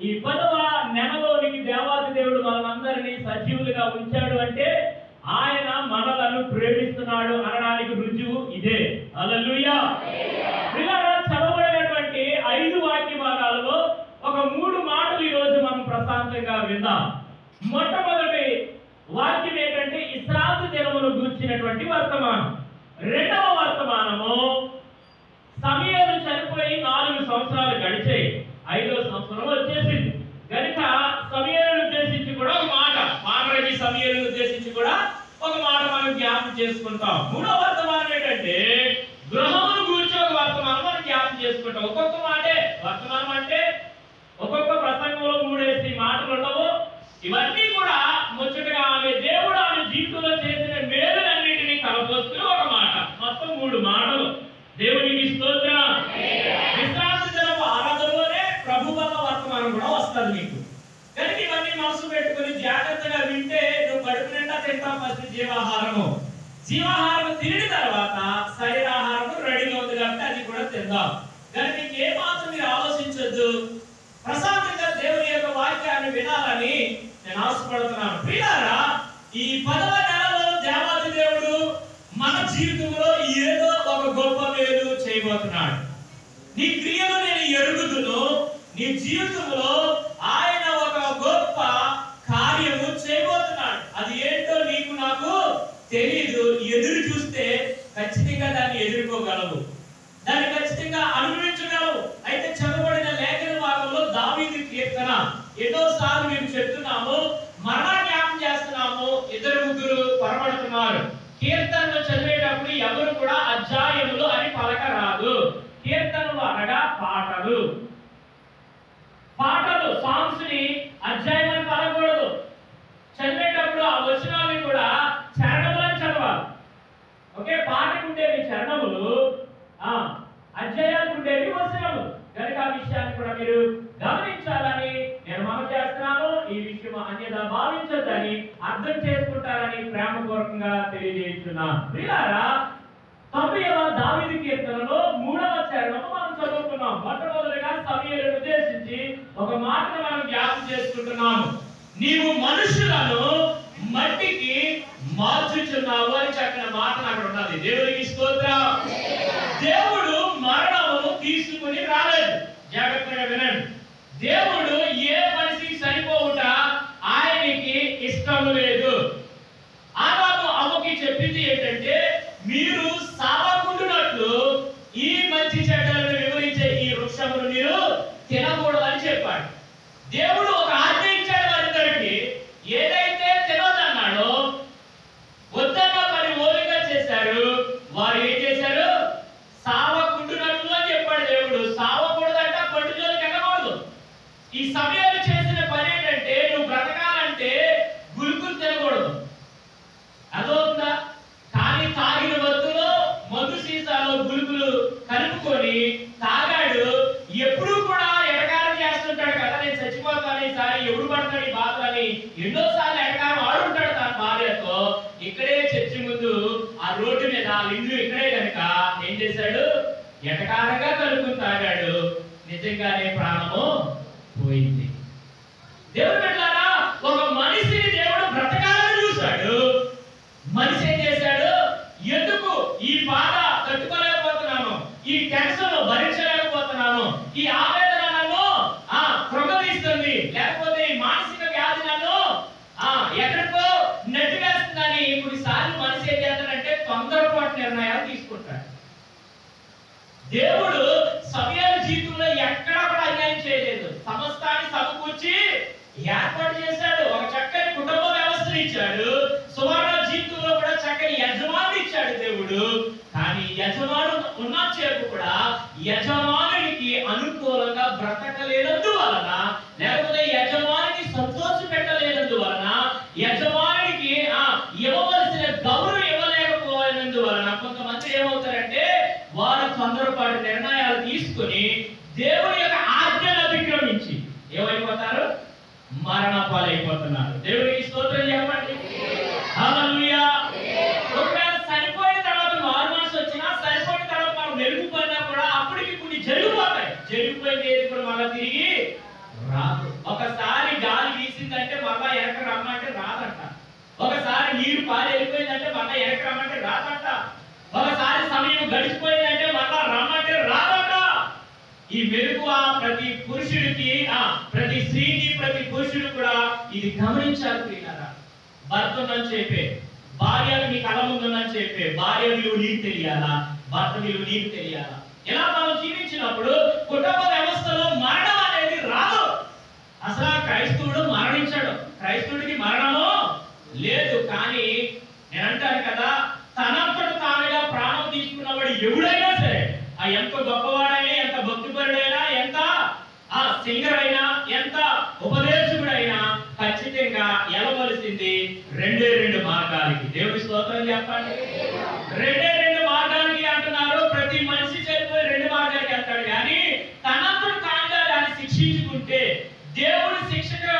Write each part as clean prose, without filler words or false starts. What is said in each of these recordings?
ఈ 10వ నెలలోనికి దేవాది దేవుడు మనందరినీ సజీవులుగా ఉంచాడు అంటే ఆయన మనలను ప్రేమిస్తున్నాడు అనడానికి రుజువు ఇదే. హల్లెలూయా. పిల్లరా, చదవబడినటువంటి 5 వాక్య భాగాలలో ఒక 3 మాటలు ఈ రోజు మనం ప్రశాంతంగా విందాం. మొట్టమొదటి వాక్యం ఏంటంటే విశ్రాంతి దినమును గూర్చినటువంటి వర్తమానం. రెండవ వర్తమానము సమూయేలు చనిపోయి 4 సంవత్సరాలు గడిచాయి, 5వ సంవత్సరం వచ్చేసింది కనుక సమూయేలును ఉద్దేశించి కూడా ఒక మాట, మానవుడి సమూయేలును ఉద్దేశించి కూడా ఒక మాట మనం జ్ఞాపకం చేసుకుంటాం. మూడవ వర్తమానం ఏంటంటే గృహమును గూర్చి ఒక వర్తమానం మనం జ్ఞాపకం చేసుకుంటాం. ఒక్కొక్క మాటే వర్తమానం అంటే ఒక్కొక్క ప్రసంగంలో 3 మాటలు ఉండవు. ఇవన్నీ కూడా ముచ్చటగా ఆమె దేవుడు ఆమె జీవితంలో చేసిన మేలులన్నిటినీ కలబోస్తూ ఒక మాట, మొత్తం 3 మాటలు. దేవునికి స్తోత్రం. విశ్రాంతి దినపు ఆరాధనలోనే ప్రభు వల్ల వర్తమానం కూడా వస్తుంది మీకు. కనుక ఇవన్నీ మనసు పెట్టుకుని జాగ్రత్తగా వింటే నువ్వు కడుపు నిండా తింటావు. ఫస్ట్ జీవాహారము తిరిగిన తర్వాత శరీరాహారము రెడీగా ఉంది కాబట్టి అది కూడా తిందాం. కనుక ఏ మాత్రం మీరు ఆలోచించొద్దు, ప్రశాంతంగా దేవుని యొక్క వాక్యాన్ని వినాలని నేను ఆశపడుతున్నాను. ప్రియులారా, ఈ 10వ నెలలో దేవాది దేవుడు మన జీవితంలో ఏదో ఒక గొప్ప మేలు చేయబోతున్నాడు. నీ క్రియలు నేను ఎరుగుదును, నీ జీవితంలో ఆయన ఒక గొప్ప కార్యము చేయబోతున్నాడు. అది ఏంటో నీకు నాకు తెలియదు. ఎదురు చూస్తే ఖచ్చితంగా దాన్ని ఎదుర్కోగలవు, దాన్ని ఖచ్చితంగా అనుభవించగలవు. అయితే చదవబడిన లేఖన భాగంలో దావీదు కీర్తన ఎన్నోసార్లు మేము చెప్తున్నాము, మరలా జ్ఞాపకం చేస్తున్నాము. 2-3 పొరపడుతున్నారు. కీర్తనలు చదివేటప్పుడు ఎవరు కూడా అధ్యాయములు అని పలకరాదు. కీర్తనలు అనగా పాటలు. సాంగ్స్ ని అధ్యాయం అని పలకూడదు. చదివేటప్పుడు ఆ వచనాలను కూడా చరణములు అని చదవాలి. ఓకే, పాటకు ఉండేవి చరణములు, అధ్యాయాలకు ఉండేవి వచనములు. కనుక ఆ విషయాన్ని కూడా మీరు గమనించాలని నేను మనం చేస్తున్నాను. ఈ విషయం అన్యదా భావించొద్దని, అర్థం చేసుకుంటారని ప్రేమపూర్వకంగా తెలియజేస్తున్నాను. ప్రియులారా, 90వ దావీదు కీర్తనలో 3వ చరణము మనం చదువుకున్నాం. మొట్టమొదటిగా సమూయేలును ఉద్దేశించి ఒక మాటను మనం జ్ఞాపకం చేసుకుంటున్నాము. నీవు మనుషులను మట్టికి మార్చుచున్నావు అని చెప్పిన మాట అక్కడ ఉన్నది. దేవునికి స్తోత్రం. దేవుడు మరణమును తీసుకుని రాలేదు. జాగ్రత్తగా వినండి. దేవుడు ఏ మనిషికి సరిపోవుట ఆయనకి ఇష్టం లేదు. ఆదాము అవ్వకి చెప్పింది ఏంటంటే, మీరు సావకుండునట్లు ఈ మంచి చెడ్డలను వివరించే ఈ వృక్షమును మీరు తినకూడదని చెప్పాడు. దేవుడు ఒక ఆజ్ఞ ఇచ్చాడు వారిద్దరికి. ఏదైతే తినొద్దన్నాడో వద్దన్న పని ఓలిగా చేశారు. వారు ఏం చేశారు? సావకుండునట్లు అని చెప్పాడు దేవుడు. సావకూడదంట, పండు జోలికి వెళ్ళకూడదు. ఈ సమయాలు చేసిన పని ఏంటంటే, నువ్వు బ్రతకాలంటే గురుకులు తినకూడదు. అదవుతుందా? కానీ తాగిన వద్దులో మందు సీసాలో గురుకులు కలుపుకొని తాగాడు. ఎప్పుడు కూడా ఎటకారం చేస్తుంటాడు కదా, నేను చచ్చిపోతాను ఈసారి, ఎప్పుడు పడతాడు ఈ బాధ అని ఎన్నోసార్లు ఎటకారం ఆడుంటాడు తన భార్యతో. ఇక్కడే చర్చి ముందు ఆ రోడ్డు మీద ఇల్లు ఇక్కడే కనుక ఏం చేశాడు? ఎటకారంగా కలుపుకుని తాగాడు. నిజంగానే ప్రాణము పోయింది. దేవుడు పెట్టారా, ఒక మనిషిని దేవుడు బ్రతకాలని చూశాడు. మనిషి ఏం చేశాడు? ఎందుకు ఈ బాధ తట్టుకోలేకపోతున్నాను, ఈ టెన్షన్ భరించలేకపోతున్నాను, ఈ ఆవేదన నన్ను కృంగదీస్తుంది, లేకపోతే ఈ మానసిక వ్యాధి నన్ను ఎక్కడికో నెట్టివేస్తుందని కొన్నిసార్లు మనిషి ఏం చేస్తాడంటే తొందరపాటు నిర్ణయాలు తీసుకుంటాడు. దేవుడు సమయాల జీవితంలో ఎక్కడా కూడా అన్యాయం చేయలేదు. సమస్తాన్ని సమకూర్చి ఏర్పాటు చేశాడు. ఒక చక్కని కుటుంబ వ్యవస్థను ఇచ్చాడు. సువర్ణ జీవితంలో కూడా చక్కని యజమాని ఇచ్చాడు దేవుడు. కానీ యజమాను ఉన్నసేపు కూడా యజమానునికి అనుకూలంగా బ్రతకలేనందువలన, లేకపోతే యజమానికి సంతోష పెట్టలేనందువలన, యజమానికి ఇవ్వవలసిన గౌరవం ఇవ్వలేకపోయినందువలన కొంతమంది ఏమవుతారంటే వారు తొందరపాటు నిర్ణయాలు తీసుకుని దేవుని యొక్క ఆజ్ఞను అతిక్రమించి ఏమైపోతారు? మరణ పాలైపోతున్నారు. దేవునికి స్తోత్రం చెప్పండి. హల్లెలూయా. ఒకవేళ చనిపోయిన తర్వాత మారుమనసు వచ్చినా, చనిపోయిన తర్వాత మనం వెలుగుపోయినా కూడా అప్పటికి కొన్ని జరిగిపోతాయి. జరిగిపోయిన ఏది కూడా మళ్ళీ తిరిగి రాదు. ఒకసారి గాలి వీసిందంటే మళ్ళా వెనక రమ్మంటే రాదంట. ఒకసారి నీరు పాలు వెళ్ళిపోయిందంటే మళ్ళా వెనక రమ్మంటే రాదంట. ఒకసారి సమయం గడిచిపోయిందంటే మళ్ళా రమ్మంటే రాదంట. ఈ మెలకువ ప్రతి పురుషుడికి, ప్రతి స్త్రీకి, ప్రతి పురుషుడు కూడా ఇది గమనించాలి ప్రియులారా. భర్త ఉందని చెప్పే, భార్యలు మీ కళ ముందుందని చెప్పే, భార్య విలువ నీకు తెలియాలా, భర్త విలువ నీకు తెలియాలా. ఇలా మనం జీవించినప్పుడు కుటుంబ వ్యవస్థలో మరణం అనేది రాదు. అసలు క్రైస్తవుడు మరణించాడు, క్రైస్తవుడికి మరణము లేదు. కానీ నేను అంటాను కదా, తనంతట తానుగా ప్రాణం తీసుకున్నవాడు ఎవడైనా సరే, ఆ ఎంత గొప్పవాడైనా, ఎంత భక్తిపరుడైనా, ఎంత సింగర్ అయినా, ఎంత ఉపదేశకుడైనా ఖచ్చితంగా ఎలవలసింది రెండు మార్గాలకి. దేవుడి స్తోత్రం చెప్పండి. రెండు మార్గాలకి అంటున్నారు. ప్రతి మనిషి చనిపోయి రెండు మార్గాలకి వెళ్తాడు. కానీ తనంతట తానుగా దాన్ని శిక్షించుకుంటే, దేవుడు శిక్షకు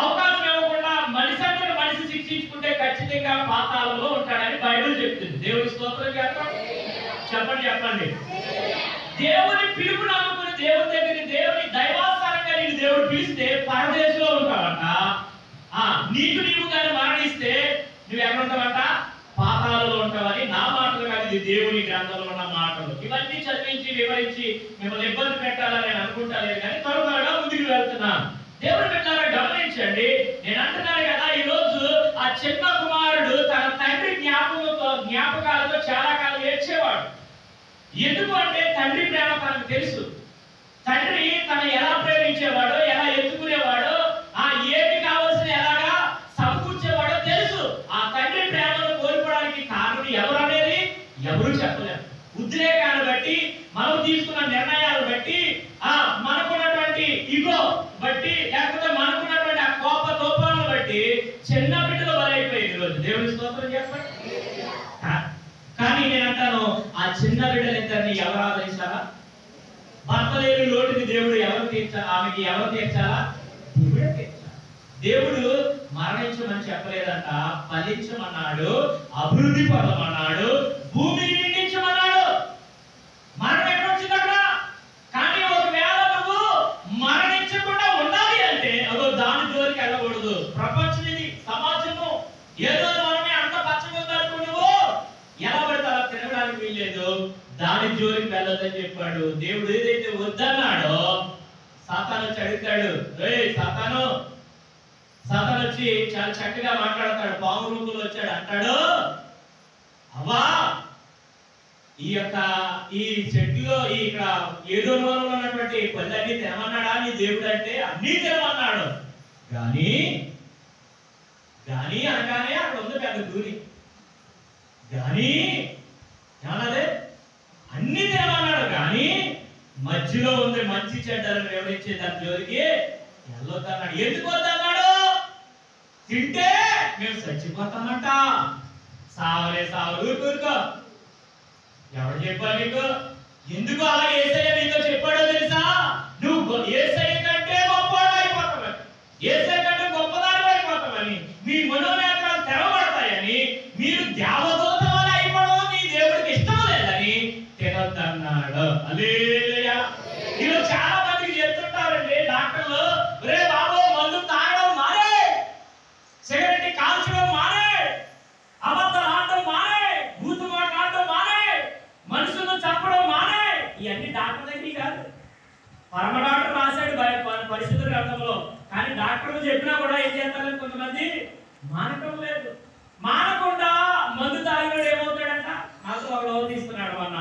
అవకాశం ఇవ్వకుండా మనిషి అంతటా మనిషి శిక్షించుకుంటే ఖచ్చితంగా పాతాళంలో ఉంటాడని బైబిల్ చెప్తుంది. దేవుడి స్తోత్రం చెప్పండి. దేవుని పిలుపు నమ్ముకుని దేవుని దగ్గర, దేవుని దైవాస్థానంగా నీకు దేవుడు పిలిస్తే పరదేశంలో ఉంటావంట. నీవు కానీ మరణిస్తే నువ్వు ఎక్కడ ఉంటావంట? పాతాళంలో ఉంటావని నా మాటలు కాదు, ఇది దేవుని గ్రంథంలో ఉన్న మాటలు. ఇవన్నీ చదివించి వివరించి మిమ్మల్ని ఇబ్బంది పెట్టాలని నేను అనుకుంటాను, కానీ త్వరగా ముందుకు వెళ్తున్నాను. దేవుని బిడ్డలారా గమనించండి. నేను అంటున్నాను కదా, ఈ రోజు ఆ చిన్న కుమారుడు తన తండ్రి జ్ఞాపకాలతో చాలా కాలం ఏడ్చేవాడు. ఎందుకు అంటే తండ్రి ప్రేమ తనకు తెలుసు. తండ్రి తను ఎలా ప్రేమించేవాడో, ఎలా ఎత్తుకునేవాడో, ఏమి కావాల్సిన ఎలాగా సమకూర్చేవాడో తెలుసు. ఆ తండ్రి ప్రేమను కోల్పోవడానికి కారణం ఎవరు అనేది ఎవరు చెప్పలేరు. ఉద్రేకాన్ని బట్టి, మనం తీసుకున్న నిర్ణయాలు బట్టి, మనకున్నటువంటి ఇగో బట్టి, లేకపోతే మనకున్నటువంటి ఆ కోప తోపాలను బట్టి చిన్న బిడ్డలు బలైపోయింది ఈరోజు. దేవుని స్తోత్రం చెప్పండి. కానీ నేను అంటాను, ఆ చిన్న బిడ్డలిద్దరిని ఎవరు ఆదరించాలా? భర్త లేని లోటుని దేవుడు ఎవరు తీర్చాలా? ఆమెకి ఎవరు తీర్చాలా? దేవుడే తీర్చాలి. దేవుడు మరణించమని చెప్పలేదంట, ఫలించమన్నాడు, అభివృద్ధి పడమన్నాడు, భూమిని నిండించమన్నాడు. మరణం ఎక్కడొచ్చిందక్కడ? కానీ ఒకవేళ నువ్వు మరణించకుండా ఉండాలి అంటే అదో దాని జోలికి వెళ్ళకూడదు. ప్రపంచం ఇది, సమాజము. ఏదో మనమే అంత పచ్చగొందనుకో, నువ్వు ఎలా పడితే అలా తిరగడానికి వీల్లేదు, దాని జోలికి వెళ్ళొద్దని చెప్పాడు. దేవుడు ఏదైతే వద్దన్నాడో సాతాను వచ్చి అడుగుతాడు. సాతాను వచ్చి చాలా చక్కగా మాట్లాడతాడు. పాము రూపంలో వచ్చాడు, అంటాడు, అవ్వా ఈ చెట్టులో ఇక్కడ ఏదో వనంలో ఉన్నటువంటి పళ్ళన్నీ తినమన్నాడా నీ దేవుడు అంటే? అన్నీ తినమన్నాడు. కానీ అనగానే అక్కడ ఉంది పెద్ద దూరి. కానీ ఏమన్నదే? అన్ని తినమన్నాడు. కానీ మధ్యలో ఉంది మంచి చెడ్డలను వివరించే దాని జోలికి వెళ్ళొద్దన్నాడు. ఎందుకు వద్దన్నాడు? తింటే మేము చచ్చిపోతామంట. ఊరుకో. ఎవరు చెప్పాడు నీకు? ఎందుకు అలా యేసయ్య నీతో చెప్పాడో తెలుసా? నువ్వు యేసయ్య కంటే గొప్పవాడు అయిపోతావని, యేసయ్య కంటే గొప్పదాని అయిపోతావని, మీ మనోనేత్రాలు తెరవబడతాయని, మీరు దేవదూత వల్ల అయిపోవడం నీ దేవుడికి ఇష్టం లేదని తినొద్దన్నాడు. హల్లెలూయా. ఈరోజు చాలా మందికి చెప్తుంటారండి డాక్టర్లు, రే బాబు మందు తాగడం మానే, సిగరెట్ కాల్చడం మానే, అబద్ధాలు ఆడడం మానే, బూతు మాట్లాడడం మానే, మనుషులను చంపడం మానే. ఇవన్నీ డాక్టర్ దగ్గర కాదు, పరమ డాక్టర్ రాశాడు పరిశుద్ధ గ్రంథంలో. కానీ డాక్టర్లు చెప్పినా కూడా ఏం చేస్తారని కొంతమంది మానటం లేదు. మానకుండా మందు తాగినాడు ఏమవుతాడంట? నాకు ఒక రోజు తీస్తున్నాడు అన్న,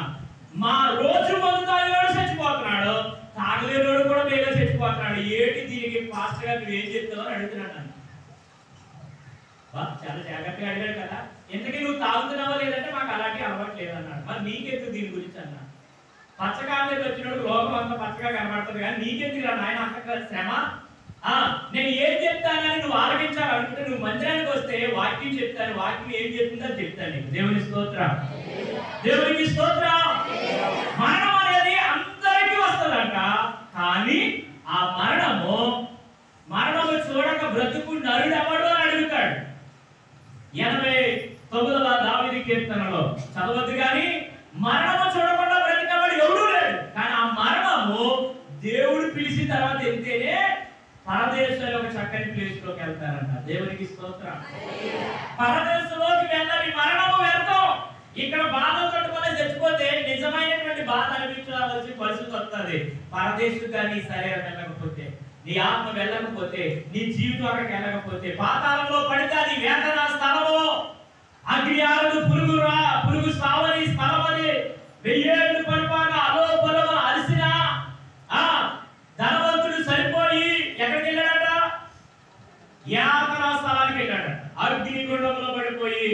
మా రోజు మందు తాగినాడు చచ్చిపోతున్నాడు, తాగలేనోడు కూడా బేగా చచ్చిపోతున్నాడు. ఏంటి దీనికి ఫాస్ట్ గా నువ్వు ఏం చెప్తావు అని అడుగుతున్నాడు. చాలా జాగ్రత్తగా అడిగాడు కదా. ఎందుకు నువ్వు తాగుతున్నావా లేదంటే మాకు అలాంటి అలవాటు లేదన్నాడు. మరి నీకెందుకు దీని గురించి అన్నా? పచ్చకాయలు వచ్చినప్పుడు లోకం అంతా పచ్చగా కనబడుతుంది, కానీ నీకెందుకు నాయన అంత శ్రమ? నేను ఏం చెప్తానని నువ్వు ఆలకించాలనుకుంటే నువ్వు మందిరానికి వస్తే వాక్యం చెప్తాను, వాక్యం ఏం చెప్తుందో చెప్తాను నీకు. దేవుని స్తోత్రం, దేవునికి స్తోత్రం. మరణం అనేది అందరికీ వస్తుందంట. కానీ ఆ మరణము చూడక బ్రతుకు నరుడు ఎవడు అని అడుగుతాడు. 89వ దావీదు కీర్తనలో చదవద్దు, కానీ మరణము చూడకుండా బ్రతికేవాడు ఎవడూ లేడు. కానీ ఆ మరణము దేవుడు పిలిచిన తర్వాత వెళ్తేనే పరదేశంలో ఒక చక్కని ప్లేస్ లోకి వెళ్తారంట. దేవునికి స్తోత్రం. పరదేశంలోకి వెళ్ళాలి, మరణము వ్యర్థం. ఇక్కడ బాధ తట్టుకొని చచ్చిపోతే నిజమైనటువంటి బాధ అనిపించాల్సిన పరిస్థితి వస్తుంది. పరదేశంగా నీ శరీరం వెళ్ళకపోతే, నీ ఆత్మ వెళ్ళకపోతే, నీ జీవితం అక్కడికి వెళ్ళకపోతే, పాతాళంలో పడితే అది వేదన స్థలము, అగ్నియారుడు పురుగు సావని స్థలమని, 1000 ఏళ్ళు పరిపాలన అలోపలమ అలసిన ధనవంతుడు సరిపోయి ఎక్కడికి వెళ్ళాడట? యాతనా స్థలానికి వెళ్ళాడట. అగ్నిగుండంలో పడిపోయి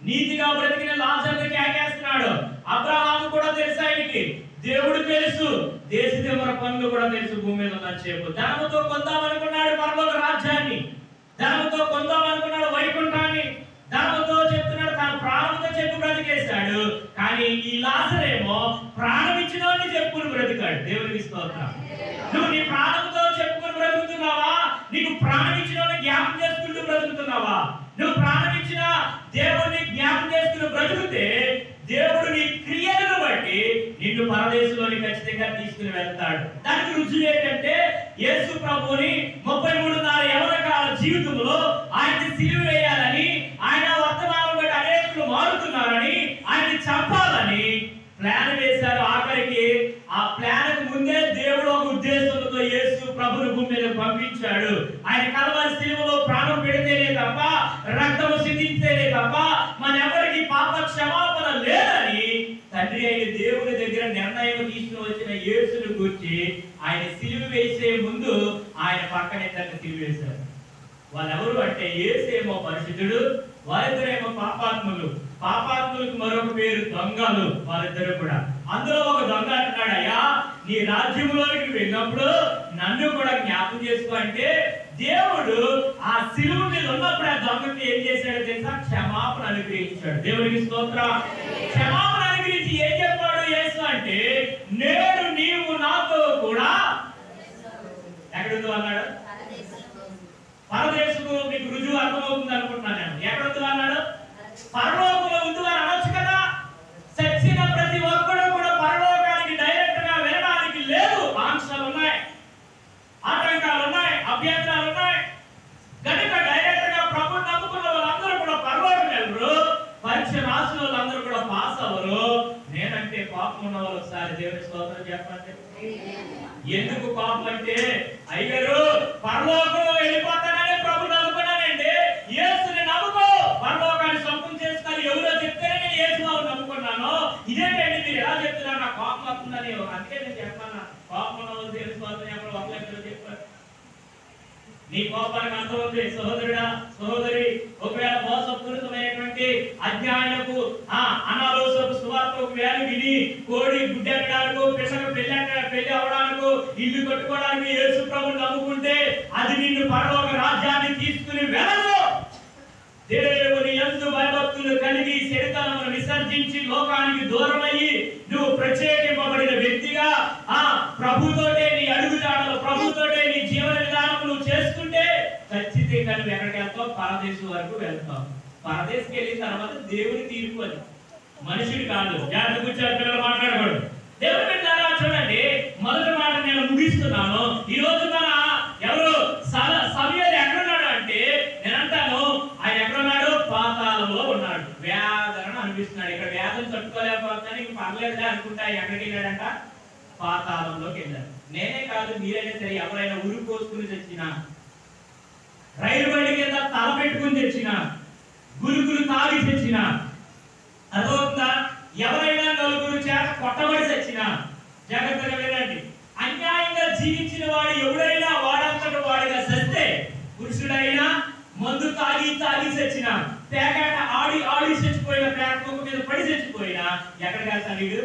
నీతిగా బ్రతికిన లాజరుని కేకేస్తున్నాడు. అబ్రహాము కూడా తెలుసు, ఆయనకి దేవుడు తెలుసు, దేశదేవర పనులు కూడా తెలుసు. భూమి మీద ఉన్నసేపు ధనముతో కొందామనుకున్నాడు పరలోక రాజ్యాన్ని, ధనముతో కొందామనుకున్నాడు వైకుంఠాన్ని, ధనముతో చెప్తున్నాడు తన ప్రాణంతో చెప్పు బ్రతికేశాడు. కానీ ఈ లాజరేమో ప్రాణం ఇచ్చిన వాడిని చెప్పుకుని బ్రతికాడు. దేవునికి స్తోత్రం. నువ్వు నీ ప్రాణంతో చెప్పుకుని బ్రతుకుతున్నావా? నీకు ప్రాణం ఇచ్చిన వాడిని జ్ఞాపకం చేసుకుంటూ బ్రతుకుతున్నావా? నువ్వు ప్రాణం ఇచ్చిన దేవుడిని జ్ఞాపకం చేసుకుని బ్రతుకుతే దేవుడు నీ క్రియలను బట్టి నిన్ను పరదేశంలోని ఖచ్చితంగా తీసుకుని వెళ్తాడు. దానికి రుజువు ఏంటంటే యేసు ప్రభువుని 33 యవన కాల జీవితంలో ఆయన్ని సిలువ వేయాలని, ఆయన వర్తమానం బట్టి అనేకులు మారుతున్నారని, ఆయన్ని చంపాలని ప్లాన్ వేశారు. ఆఖరికి ఆ ప్లాన్ ముందే దేవుడు ఒక ఉద్దేశంతో యేసు ప్రభుని భూమి మీద పంపించాడు. ఆయన కలవరి సిలువలో ప్రాణం పెడితేనే తప్ప, రక్తము సిందిస్తేనే తప్ప మన ఎవరికి పాప క్షమాపణ లేదని తండ్రి అయిన దేవుని దగ్గర నిర్ణయం తీసుకుని వచ్చిన యేసును గురించి ఆయన సిలువ వేసే ముందు ఆయన పక్కన ఇద్దరిని సిలువ వేశారు. వాళ్ళెవరు అంటే యేసేమో పరిశుద్ధుడు, వారిద్దరేమో పాపాత్ములు. పాపాత్ములకు మరొక పేరు దొంగలు వాళ్ళిద్దరు కూడా. అందులో ఒక దొంగ అంటున్నాడు, అయ్యా నీ రాజ్యంలోకి వెళ్ళినప్పుడు నన్ను కూడా జ్ఞాపకం చేసుకో అంటే దేవుడు ఆ సిలువ మీద ఉన్నప్పుడు ఆ దొంగకి ఏం చేశాడో తెలుసా? క్షమాపణ అనుగ్రహించాడు. దేవునికి స్తోత్రం. క్షమాపణ అనుగ్రహించి ఏం చెప్పాడు యేసు అంటే, నేడు నీవు నాతో కూడా ఎక్కడుందో అన్నాడు? పరదేశము. మీకు రుజువు అర్థమవుతుంది అనుకుంటున్నాను నేను. ఎక్కడుందో అన్నాడు? పరలోకంలో ఉంది అని అనొచ్చు కదా. చచ్చిన ప్రతి ఒక్కడు కూడా పరలోకానికి డైరెక్ట్ గా వెళ్ళడానికి లేదు. ఆంక్షలు ఉన్నాయి, ఆటంకాలు ఉన్నాయి, అభ్యంతరాలు ఉన్నాయి. కనుక డైరెక్ట్ గా ప్రభువుని నమ్ముకున్న వాళ్ళందరూ కూడా పరలోకం వెళ్ళరు. పరీక్ష రాసిన వాళ్ళందరూ కూడా పాస్ అవ్వరు. నేనంటే పాపం ఉన్న వాళ్ళు ఒకసారి దేవుని స్తోత్రం చెప్పండి. ఎందుకు పాపం అంటే, అయ్యారు పరలోకం వెళ్ళిపోతానని ప్రభుని నమ్ముకున్నానండి. యేసుని నమ్ముకో, పరలోకాన్ని సొంతం చేసుకొని ఎవరో చెప్తేనే నేను యేసుని నమ్ముకున్నాను. ఇదేంటండి మీరు ఎలా చెప్తున్నారు? నాకు పాపం వస్తుందని. అందుకే నేను చెప్పాను, పాపం ఉన్న వాళ్ళు దేవుని స్తోత్రం చెప్పడం ఒకళ్ళెక్కడో చెప్పారు. నీ కోపానికి అర్థం ఉంది సహోదరుడా, సహోదరి. ఒకవేళ మోసపూరితమైనటువంటి అజ్ఞానపు అనాలోచనపు సువార్త ఒకవేళ విని కోడి గుడ్డెక్కడానికో, పిసక పెళ్లి అవడానికో, ఇల్లు కట్టుకోవడానికి యేసు ప్రభువుని నమ్ముకుంటే అది నిన్ను పరలోక రాజ్యాన్ని తీసుకుని వెళ్ళదు. దేవుని యందు భయభక్తులు కలిగి చెడుతనమును విసర్జించి లోకానికి దూరమయ్యి నువ్వు ప్రత్యేకింపబడిన వ్యక్తిగా ప్రభుతోటే నీ అడుగుజాడలు, ప్రభుతోటే నీ జీవన విధానం నువ్వు చేసుకుంటే ఖచ్చితంగా నువ్వు ఎక్కడికి వెళ్తావు? పరదేశం వరకు వెళ్తావు. పరదేశకి వెళ్ళిన తర్వాత దేవుని తీర్పు అది, మనుషుడు కాదు. జాగ్రత్త కూర్చొని పిల్లలు మాట్లాడకూడదు. దేవుని బిడ్డలారా చూడండి, మొదటి మాట నేను ముగిస్తున్నాను. ఈ రోజు మన ఎవరు సమయాలు ఎక్కడున్నాడు అంటే, నేను అంటాను ఆయన ఎక్కడున్నాడు? పాతాళంలో ఉన్నాడు. వేదన అనిపిస్తున్నాడు. ఇక్కడ వేదన తట్టుకోలేకపోతాను, ఇంక పర్లేదులే అనుకుంటా ఎక్కడికి వెళ్ళాడంట? పాతాళంలోకి వెళ్ళాడు. నేనే కాదు, మీరైనా సరే ఎవరైనా ఉరుకు కోసుకుని తెచ్చినా, రైలు బండి కింద తల పెట్టుకుని తెచ్చినా, గురుకులు తాగి తెచ్చినా, అదొక ఎవరైనా నలుగురు చేత కొట్టబడి చచ్చినా జాగ్రత్తగా వినండి. అన్యాయంగా జీవించిన వాడు ఎవడైనా వాడంతట వాడిగా చస్తే, పురుషుడైనా మందు తాగి చచ్చిన, పేకాట ఆడి చచ్చిపోయిన, పేక కుక్క మీద పడి చచ్చిపోయినా ఎక్కడికి వెళ్తాను? వీడు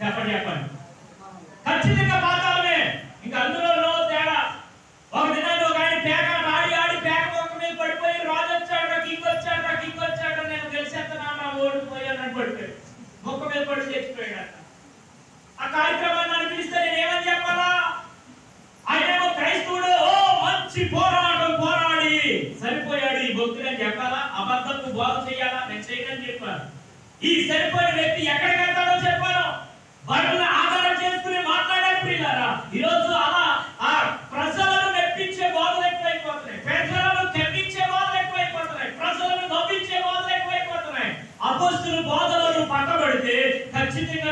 చెప్పండి. ఖచ్చితంగా పాతాళమే. ఇంకా అందులో తేడా. ఒక దినాన్ని ఒక ఆయన పేకాట ఆడి పేక కుక్క మీద పడిపోయి, రాజు వచ్చాడు, కింగ్ వచ్చాడు, నేను గెలిచేస్తున్నాను, ఓడిపోయాను పడిపోయాడు, మొక్క మీద పడి చచ్చిపోయాడు. ఆ కార్యక్రమాన్ని నన్ను పిలిస్తే నేను ఏమని చెప్పాలా? ఆయనేమో క్రైస్తవుడు, మంచి పోరాడి సరిపోయాడు ఈ భక్తుడు అని చెప్పాలా? అబద్ధపు బోధ చేయాలా? నేను చేయనని చెప్పాను. ఈ సరిపోయిన వ్యక్తి ఎక్కడికి వెళ్తాడో చెప్పాను. వాటిని ఆధారం చేసుకుని మాట్లాడారు ప్రియులారా. ఈరోజు అలా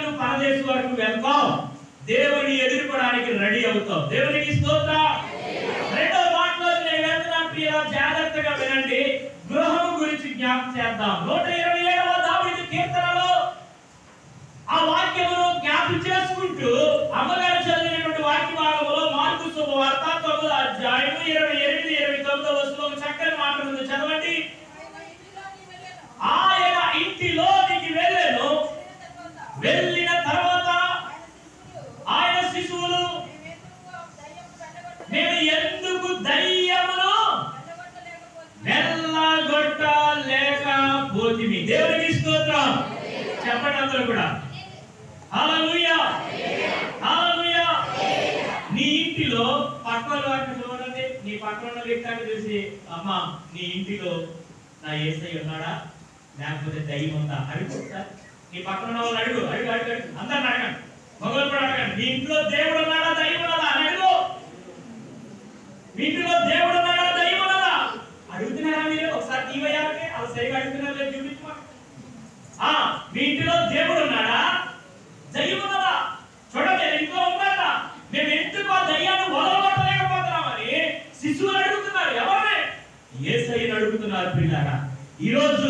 నువ్వు పరదేశం వరకు వెళ్తావు, దేవుని ఎదుర్కోవడానికి రెడీ అవుతావు. దేవునికి స్తోత్రం. రెండో మాటలో నేను వెళ్తున్నాను ప్రియుల, జాగ్రత్తగా వినండి. గృహం గురించి జ్ఞాపకం చేద్దాం. 127వ దావీదు కీర్తనలో ఆ వాక్యమును జ్ఞాపకం చేసుకుంటూ అమ్మగారు చదివినటువంటి వాక్య భాగంలో మార్కు శుభవార్త 9వ అధ్యాయం 28-29 వచనంలో చక్కని మాట ఉంది, చదవండి. ఆయన ఇంటిలోనికి వెళ్ళెను, వెళ్ళిన తర్వాత ఆయన శిశువులు నేను ఎందుకు దయ్యమును వెళ్ళగొట్టలేకపోతిమి. దేవునికి స్తోత్రం. చెప్పండి అందరూ కూడా హల్లెలూయా, హల్లెలూయా. నీ ఇంటిలో పక్కన వాటిని చూడండి, నీ పక్కన ఉన్న వ్యక్తిని చూసి, అమ్మా నీ ఇంటిలో నా యేసయ్య ఉన్నాడా లేకపోతే దయ్యం ఉందా అడుగు. నీ పక్కన ఉన్న వాళ్ళు అడుగు, అడుగు అడుగు అడుగు, అందరిని అడగండి, మగవాళ్ళు కూడా అడగండి. మీ ఇంట్లో దేవుడు ఉన్నాడా దయ్యం ఉన్నదా అని అడుగు. మీ ఇంట్లో దేవుడు ఉన్నాడా దయ్యం ఉన్నదా అడుగుతున్నారా మీరు? ఒకసారి తీవయ్యాలంటే అలా సరిగా అడుగుతున్నారు లేదు చూపించమా. మీ ఇంటిలో దేవుడు ఉన్నాడా దయ్యం ఉన్నదా చూడండి. ఇంట్లో ఉన్నాడా? మేము ఎందుకు ఆ దయ్యాన్ని వదలగొట్టలేకపోతున్నామని శిశువులు అడుగుతున్నారు. ఎవరిని? యేసయ్యని అడుగుతున్నారు. పిల్లారా, ఈ రోజు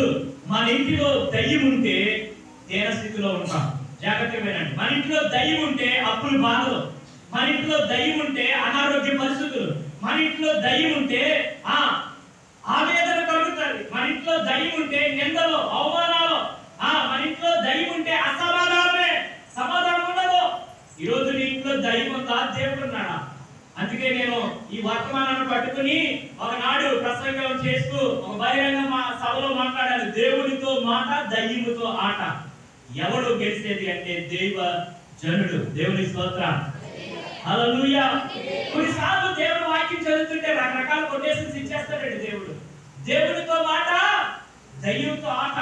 మన ఇంటిలో దయ్యం ఉంటే దేన స్థితిలో ఉంటాం. జాగ్రత్తగా వినండి. మన ఇంట్లో దయ్యం ఉంటే అప్పులు బాధలు, మన ఇంట్లో దయ్యం ఉంటే అనారోగ్య పరిస్థితులు, మన ఇంట్లో దయ్యం ఉంటే ఆవేదన కలుగుతుంది, మన ఇంట్లో దయ్యం ఉంటే నిందలు అవమానాలు, మన ఇంట్లో దయ్యం ఉంటే అసమాధానమే, సమాధానం ఉండదు. ఈ రోజు నీ ఇంట్లో దయ్యం ఉందా దేవుడు ఉన్నాడా? అందుకే నేను ఈ వర్తమానాన్ని పట్టుకుని ఒకనాడు ప్రసంగం చేస్తూ ఒక బహిరంగ సభలో మాట్లాడాను. దేవునితో మాట, దయ్యముతో ఆట. ఎవడు గెలిచేది అంటే దైవ జనుడు. దేవుని స్తోత్రం. హల్లెలూయా. కొన్నిసార్లు దేవుడు వాక్యం చదువుతుంటే రకరకాల కొటేషన్స్ ఇచ్చేస్తాడండి దేవుడు. దేవునితో మాట, దయ్యంతో ఆట.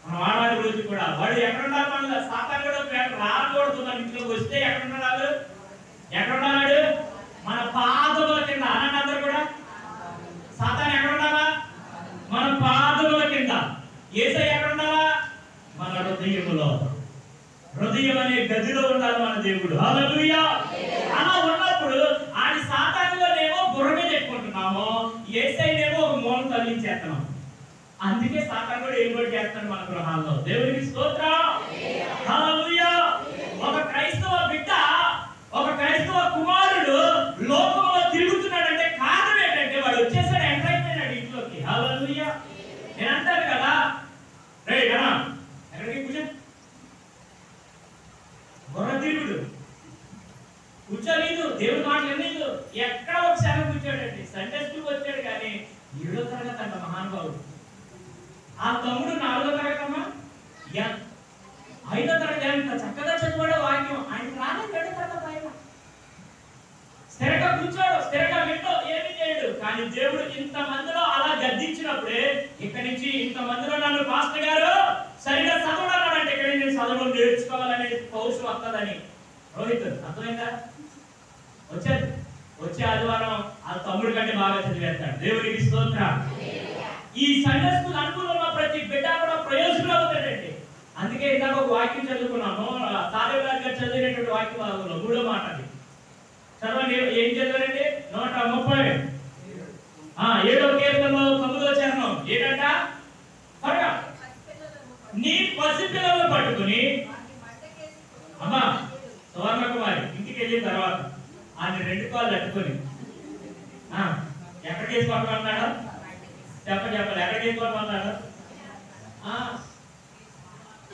మనం ఆడాలి రోజు కూడా. వాడు ఎక్కడున్నాడు? మన సాతాను కూడా రాకూడదు. మన ఇంట్లోకి వస్తే ఎక్కడున్నాడు? ఎక్కడున్నాడు? మన పాదముల కింద. అనండి అందరూ కూడా. సాతాను ఎక్కడున్నారా? మన పాదముల కింద. యేసయ్య ఎక్కడున్నారా? మన హృదయములో. హృదయం అనే గదిలో ఉండాలి మన దేవుడు. హల్లెలూయా. అలా ఉన్నప్పుడు ఆడి సాతానులోనేమో బుర్ర మీద ఎక్కుంటున్నాము, యేసయ్యనేమో ఒక మూలం తగిలించేస్తున్నాం. అందుకే సాతాను కూడా ఏం కూడా చేస్తాడు మన గృహాల్లో. దేవునికి స్తోత్రం. హల్లెలూయా. ఒక క్రైస్తవ బిడ్డ, ఒక క్రైస్తవ కుమారుడు లోకంలో తిరుగుతున్నాడంటే కారణం ఏంటంటే వాడు వచ్చేసాడు, ఎంటర్ అయిపోయినాడు ఇంట్లోకి. హల్లెలూయా. నేను అంటాను కదా, రే కదా ఎక్కడికి కూర్చో, బుర్ర తిరుగుడు కూర్చోలేదు, దేవుడి మాటలు ఎన్నీదు. ఎక్కడ ఒకసారి కూర్చోడండి. సండే స్కూల్కి వచ్చాడు కానీ 7వ తరగతి అంట మహానుభావుడు. ఆ తమ్ముడు 4వ తరగతి అమ్మా 5వ తరగతి ఎంత చక్కగా చదివాడో వాక్యం. ఆయన రాలేదు 7వ తరగతి. ఆయన స్థిరంగా కూర్చోడు, స్థిరంగా వింటూ ఏమి చేయడు. కానీ దేవుడు ఇంతమందిలో అలా గద్దించినప్పుడే ఇక్కడి నుంచి ఇంతమందిలో నన్ను పాస్టర్ గారు సరిగా చదవడాలంటే ఇక్కడ నేను చదవడం నేర్చుకోవాలనే పౌరుషం వస్తుందని. రోహిత్ అర్థమైందా? వచ్చే ఆదివారం ఆ తమ్ముడు కంటే బాగా చదివేస్తాడు. దేవునికి స్తోత్రం. ఈ సండే స్కూల్ అనుకూలంలో ఉన్న ప్రతి బిడ్డ కూడా ప్రయోజనం అవుతాడండి. అందుకే ఇందాక ఒక వాక్యం చదువుకున్నాము. సాదేవరాజు గారు చదివినటువంటి వాక్య భాగంలో 3వ మాట అది చదవండి. ఏం చదివారండి? 130 7వ కీర్తనలో 9వ చరణం ఏంటంట? త్వరగా నీ పసిపిల్లలను పట్టుకుని అమ్మా సువర్ణ కుమారి ఇంటికి వెళ్ళిన తర్వాత ఆయన 2 కాళ్ళు అట్టుకొని ఎక్కడికి వేసుకోమన్నాడు? చెప్పండి ఎక్కడికి వేసుకోమన్నాడు?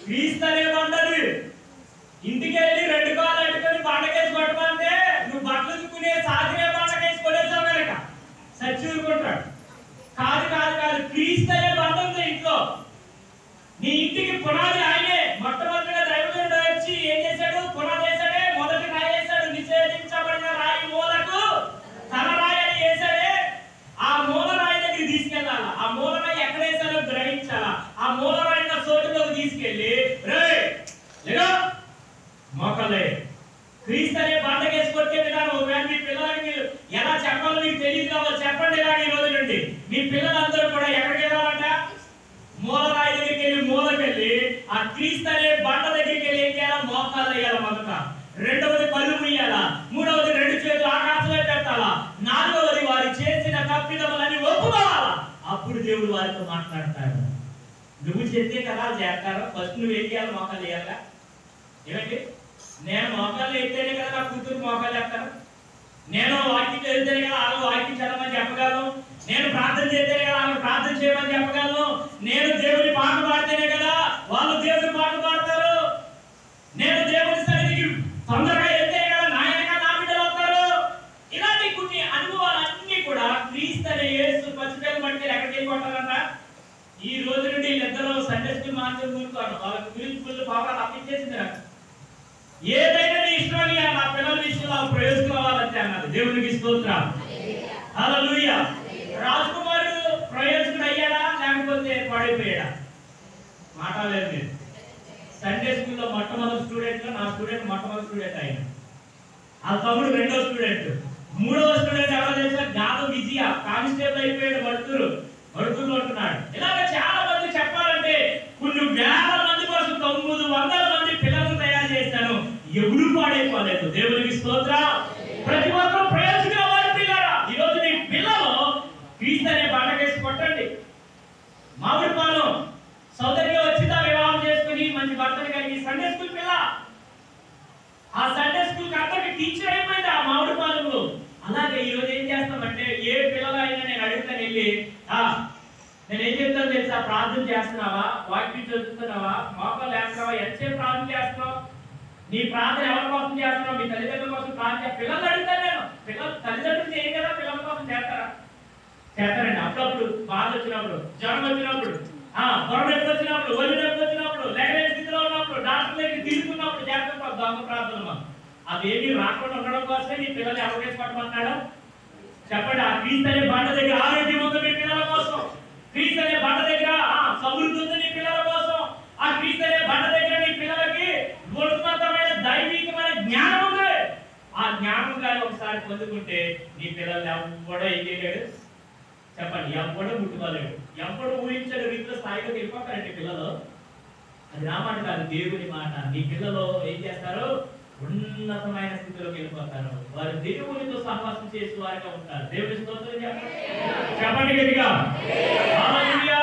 క్రీస్తనేమంటది ఇంటికి వెళ్ళి 2 కాళ్ళు అట్టుకొని పండగేసి కొట్టమంటే నువ్వు బట్టలు దుక్కునే సాధినే పండగేసి కొట్టేసావు కనుక సచ్చూరుకుంటాడు. కాదు కాదు కాదు, క్రీస్తనే బండ ఉంది ఇంట్లో. నీ ఇంటికి పునాది ఆయనే. మొట్టమొదటిగా దైవజనుడు వచ్చి ఏం చేశాడు? పునాది వేసాడే. మొదటి రాయి వేసాడు. నిషేధించబడిన రాయి మూలకు తన రాయని వేసాడే. ఆ మూల రాయి దగ్గరికి తీసుకెళ్ళాలా. ఆ మూల రాయి ఎక్కడ వేసాడో గ్రహించాలా. ఆ మూల రాయి చోటులోకి తీసుకెళ్ళి మొక్కలే క్రీస్తు అనే బండకేసి కొట్టే విధానం. ఒకవేళ మీ పిల్లలకి మీరు ఎలా చెప్పాలో మీకు తెలియదు కావాలి, చెప్పండి. ఇలాగ ఈ రోజు నుండి మీ పిల్లలందరూ కూడా ఎక్కడికి వెళ్ళాలంట? మూల రాయి దగ్గరికి వెళ్ళి మూలకెళ్ళి ఆ క్రీస్తు అనే బండ దగ్గరికి వెళ్ళి ఏం చేయాలి? మోకాలు దేవుడు వారితో మాట్లాడతాడు. నువ్వు చెప్తే కదా చేస్తారు. ఫస్ట్ నువ్వు ఏం చేయాలి? మోకాలు వేయాలా? ఏమండి, నేను మోకాలు ఎత్తేనే కదా నా కూతురు మోకాలు వేస్తాను. నేను వాక్యం చదివితేనే కదా వాళ్ళు వాక్యం చదవమని చెప్పగలను. నేను ప్రార్థన చేస్తేనే కదా వాళ్ళు ప్రార్థన చేయమని చెప్పగలను. నేను దేవుని పాట పాడితేనే కదా వాళ్ళు దేవుని పాట పాడతారు. నేను దేవుని సన్నిధికి తొందరగా వెళ్తేనే కదా నాయనగా నా బిడ్డలు అవుతారు. ఇలాంటి కొన్ని అనుభవాలన్నీ కూడా క్రీస్తు అనే యేసు పసిపిల్లలు పడితే ఎక్కడికి వెళ్ళిపోతారంట. ఈ రోజు నుండి వీళ్ళిద్దరూ సండే స్కూల్ మాత్రం కూరుకోను. వాళ్ళకి ప్రిన్సిపల్ పవర్ అప్పించేసింది. నాకు ఏదైనా నీ ఇష్టం నా పిల్లల విషయంలో ప్రయోజకులవ్వాలంటే అన్నారు. దేవునికి స్తోత్రం. హల్లెలూయా. రాజకుమారుడు ప్రయోజకుడు అయ్యాడా లేకపోతే పాడైపోయాడా? మాట లేదు. మీరు సండే స్కూల్లో మొట్టమొదటి స్టూడెంట్, నా స్టూడెంట్ మొట్టమొదటి స్టూడెంట్ ఆయన. ఆ తమ్ముడు రెండో స్టూడెంట్. మూడవ స్టూడెంట్ ఎవరో తెలుసా? గాదు విజయ, కానిస్టేబుల్ అయిపోయాడు. మడుతుల్లో ఉంటున్నాడు. ఇలాగ చాలా మంది చెప్పాలంటే కొన్ని వేల మంది కోసం 900 మంది పిల్లలను తయారు చేశాను. ఎవరు పాడైపోలేదు. దేవునికి స్తోత్రం. ప్రతి ఒక్కరు ప్రయోజకులు వారి పిల్లరా. ఈ రోజు మీ పిల్లలు క్రీస్తు అనే బాట వేసి కొట్టండి. మామిడి పాలు సౌదర్య వచ్చిందా వివాహం చేసుకుని మంచి భర్తను కలిగి సండే స్కూల్ పిల్ల. ఆ సండే స్కూల్ అందరికి టీచర్ అయిపోయింది ఆ మామిడి పాలెంలో. అలాగే ఈ రోజు ఏం చేస్తామంటే ఏ పిల్లలైనా నేను అడుగుతాను వెళ్ళి, నేనేం చెప్తాను తెలుసా? ప్రార్థన చేస్తున్నావా? వాక్యం చదువుతున్నావా? మోకాలు వేస్తున్నావా? ఎంతసేపు ప్రార్థన చేస్తున్నావు? నీ ప్రార్థన ఎవరి కోసం చేస్తున్నావు? మీ తల్లిదండ్రుల కోసం ప్రార్థన. పిల్లలు అడుగుతాను నేను. పిల్లలు తల్లిదండ్రులు చేయరు కదా, పిల్లల కోసం చేస్తారా? చేస్తారండి. అప్పుడప్పుడు బాధ వచ్చినప్పుడు, జ్వరం వచ్చినప్పుడు, పొర నొప్పి వచ్చినప్పుడు, ఒళ్ళు నొప్పి వచ్చినప్పుడు, లేకలేని స్థితిలో ఉన్నప్పుడు, డాక్టర్ దగ్గర తిరుగుతున్నప్పుడు చేస్తాం దొంగ ప్రార్థన. అవేమి రాకుండా ఉండడం కోసమే నీ పిల్లలు ఎవరు పట్టమన్నాడు? చెప్పండి. ఆ క్రీస్తు అనే బండ దగ్గర ఆరోగ్యం ఉంది మీ పిల్లల కోసం. క్రీస్తు అనే బండ దగ్గర సమృద్ధి ఉంది నీ పిల్లల కోసం. ఆ క్రీస్తు అనే బండ దగ్గర నీ పిల్లలకి ఉన్నతమైన దైవికమైన జ్ఞానం ఉంది. ఆ జ్ఞానం కానీ ఒకసారి పొందుకుంటే నీ పిల్లలు ఎవడో ఏం చేయలేడు. చెప్పండి, ఎవడో ముట్టుకోలేడు. ఎవడు ఊహించని రీతిలో స్థాయిలోకి వెళ్ళిపోతారండి పిల్లలు. అది నా మాట కాదు, దేవుని మాట. నీ పిల్లలు ఏం చేస్తారు? ఉన్నతమైన స్థితిలోకి వెళ్ళిపోతారు. వారు దేవునితో సహవాసం చేసే వారిగా ఉంటారు. దేవుని స్తోత్రం చెప్పండి గట్టిగా. హల్లెలూయా.